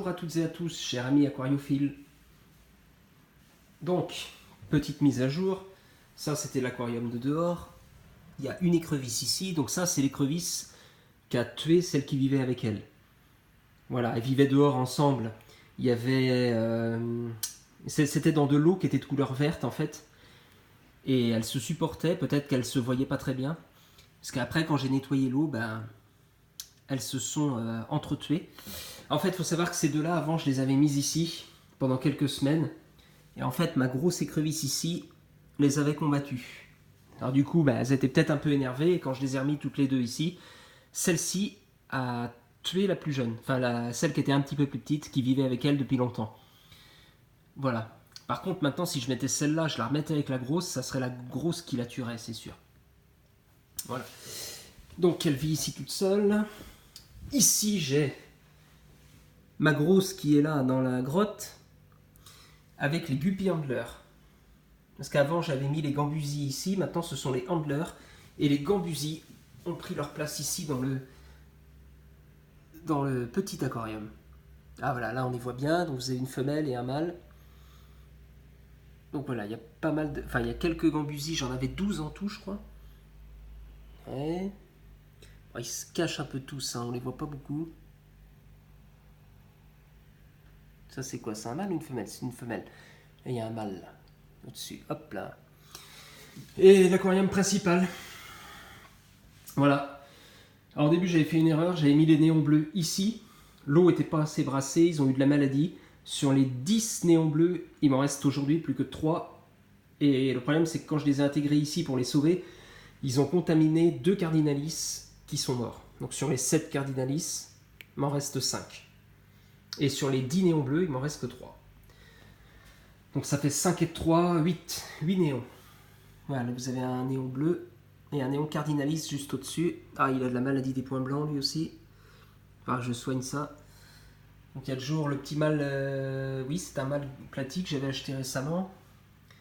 Bonjour à toutes et à tous, chers amis aquariophiles. Donc, petite mise à jour. Ça, c'était l'aquarium de dehors. Il y a une écrevisse ici. Donc ça, c'est l'écrevisse qui a tué celle qui vivait avec elle. Voilà, elles vivaient dehors ensemble. Il y avait... c'était dans de l'eau qui était de couleur verte, en fait. Et elles se supportaient. Peut-être qu'elles se voyaient pas très bien. Parce qu'après, quand j'ai nettoyé l'eau, elles se sont entretuées. En fait, il faut savoir que ces deux-là, avant, je les avais mises ici pendant quelques semaines. Et en fait, ma grosse écrevisse ici les avait combattues. Alors du coup, elles étaient peut-être un peu énervées. Et quand je les ai remis toutes les deux ici, celle-ci a tué la plus jeune. Enfin, celle qui était un petit peu plus petite, qui vivait avec elle depuis longtemps. Voilà. Par contre, maintenant, si je mettais celle-là, je la remettais avec la grosse, ça serait la grosse qui la tuerait, c'est sûr. Voilà. Donc, elle vit ici toute seule. Ici, j'ai ma grosse qui est là dans la grotte avec les guppy handlers. Parce qu'avant j'avais mis les gambusies ici, maintenant ce sont les handlers. Et les gambusies ont pris leur place ici dans le petit aquarium. Ah voilà, là on les voit bien, donc vous avez une femelle et un mâle. Donc voilà, il y a pas mal de... Enfin, il y a quelques gambusies, j'en avais 12 en tout je crois. Ouais. Bon, ils se cachent un peu tous, on les voit pas beaucoup. Ça c'est quoi? C'est un mâle ou une femelle? C'est une femelle. Et il y a un mâle là, au-dessus. Hop là. Et l'aquarium principal. Voilà. Alors au début j'avais fait une erreur, j'avais mis les néons bleus ici. L'eau n'était pas assez brassée, ils ont eu de la maladie. Sur les 10 néons bleus, il m'en reste aujourd'hui plus que 3. Et le problème c'est que quand je les ai intégrés ici pour les sauver, ils ont contaminé 2 cardinalis qui sont morts. Donc sur les 7 cardinalis, il m'en reste 5. Et sur les 10 néons bleus, il m'en reste que 3. Donc ça fait 5 et 3, 8. 8 néons. Voilà, vous avez un néon bleu et un néon cardinalis juste au-dessus. Ah, il a de la maladie des points blancs lui aussi. Enfin, je soigne ça. Donc il y a toujours le petit mâle... oui, c'est un mâle platique que j'avais acheté récemment.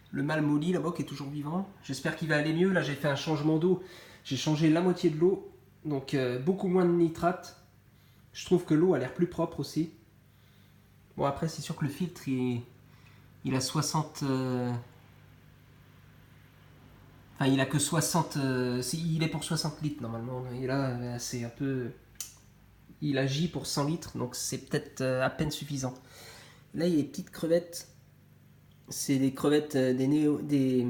Le mâle molly là-bas qui est toujours vivant. J'espère qu'il va aller mieux. Là, j'ai fait un changement d'eau. J'ai changé la moitié de l'eau. Donc beaucoup moins de nitrate. Je trouve que l'eau a l'air plus propre aussi. Bon, après, c'est sûr que le filtre, il a 60... Enfin, il a que 60... il est pour 60 litres normalement. Et là, c'est un peu... Il agit pour 100 litres, donc c'est peut-être à peine suffisant. Là, il y a des petites crevettes. C'est des crevettes des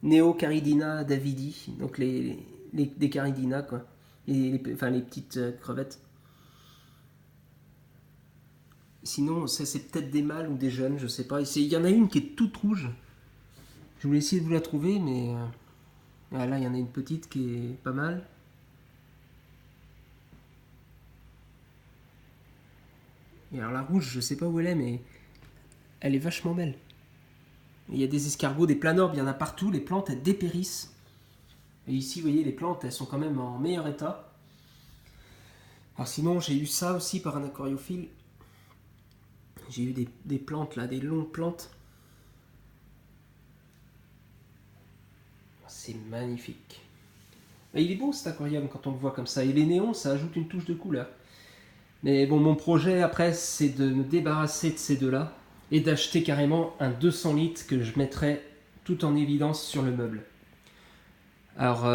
Neocaridina davidi. Donc des caridina, quoi. Enfin, les petites crevettes. Sinon, ça c'est peut-être des mâles ou des jeunes, je sais pas. Il y en a une qui est toute rouge. Je voulais essayer de vous la trouver, mais... là, il y en a une petite qui est pas mal. Et alors la rouge, je sais pas où elle est, mais elle est vachement belle. Il y a des escargots, des planorbes, il y en a partout. Les plantes, elles dépérissent. Et ici, vous voyez, les plantes, elles sont quand même en meilleur état. Alors sinon, j'ai eu ça aussi par un aquariophile. J'ai eu des plantes, là, des longues plantes. C'est magnifique. Et il est beau cet aquarium quand on le voit comme ça. Et les néons, ça ajoute une touche de couleur. Mais bon, mon projet après, c'est de me débarrasser de ces deux-là et d'acheter carrément un 200 litres que je mettrai tout en évidence sur le meuble. Alors,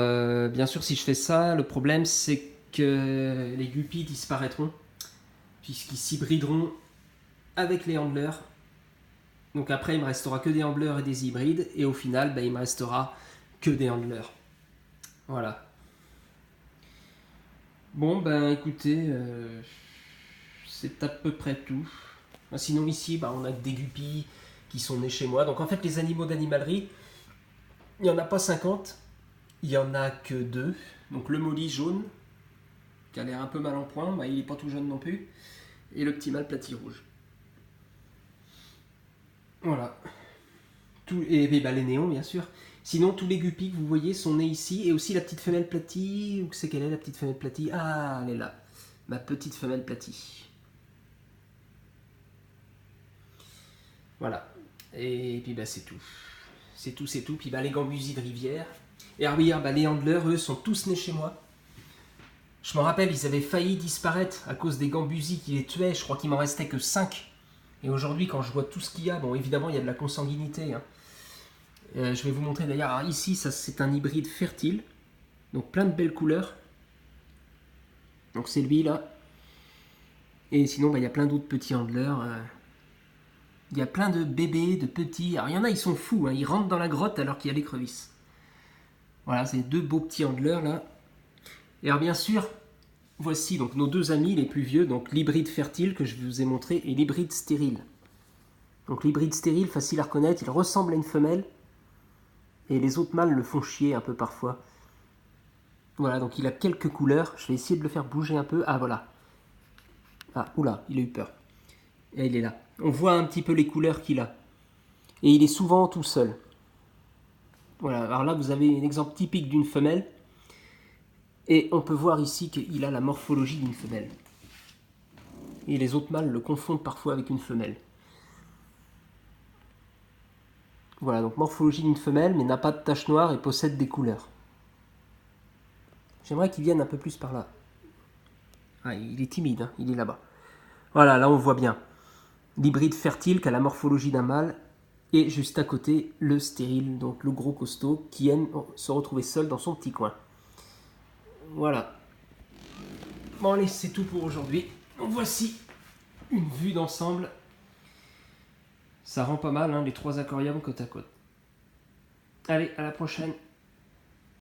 bien sûr, si je fais ça, le problème, c'est que les guppies disparaîtront puisqu'ils s'hybrideront avec les handlers. Donc après, il me restera que des handlers et des hybrides. Et au final, il me restera que des handlers. Voilà. Bon, écoutez... c'est à peu près tout. Sinon ici, on a des guppies qui sont nés chez moi. Donc en fait, les animaux d'animalerie, il n'y en a pas 50. Il n'y en a que 2. Donc le molly jaune, qui a l'air un peu mal en point. Il n'est pas tout jeune non plus. Et le petit mâle platy rouge. Voilà. Et les néons, bien sûr. Sinon, tous les guppies que vous voyez sont nés ici. Et aussi la petite femelle platy. Où c'est qu'elle est, la petite femelle platy? Ah, elle est là. Ma petite femelle platy. Voilà. Et puis c'est tout. C'est tout. Puis les gambusies de rivière. Et alors oui, les handlers, eux, sont tous nés chez moi. Je me rappelle, ils avaient failli disparaître à cause des gambusies qui les tuaient. Je crois qu'il m'en restait que 5. Et aujourd'hui, quand je vois tout ce qu'il y a, bon, évidemment, il y a de la consanguinité. Hein. Je vais vous montrer d'ailleurs. Alors, ici, ça, c'est un hybride fertile. Donc, plein de belles couleurs. Donc, c'est lui, là. Et sinon, bah, il y a plein d'autres petits handlers. Il y a plein de bébés, de petits. Alors, il y en a, ils sont fous. Hein. Ils rentrent dans la grotte alors qu'il y a l'écrevisse. Voilà, c'est 2 beaux petits handlers, là. Et alors, bien sûr, voici donc nos 2 amis les plus vieux, donc l'hybride fertile que je vous ai montré et l'hybride stérile. Donc l'hybride stérile, facile à reconnaître, il ressemble à une femelle et les autres mâles le font chier un peu parfois. Voilà, donc il a quelques couleurs, je vais essayer de le faire bouger un peu. Ah voilà. Ah, oula, il a eu peur. Et il est là. On voit un petit peu les couleurs qu'il a. Et il est souvent tout seul. Voilà, alors là vous avez un exemple typique d'une femelle. Et on peut voir ici qu'il a la morphologie d'une femelle. Et les autres mâles le confondent parfois avec une femelle. Voilà, donc morphologie d'une femelle, mais n'a pas de tache noire et possède des couleurs. J'aimerais qu'il vienne un peu plus par là. Ah, il est timide, hein, il est là-bas. Voilà, là on voit bien. L'hybride fertile qui a la morphologie d'un mâle. Et juste à côté, le stérile, donc le gros costaud, qui aime se retrouver seul dans son petit coin. Voilà. Bon allez, c'est tout pour aujourd'hui. Voici une vue d'ensemble. Ça rend pas mal, hein, les 3 aquariums côte à côte. Allez, à la prochaine.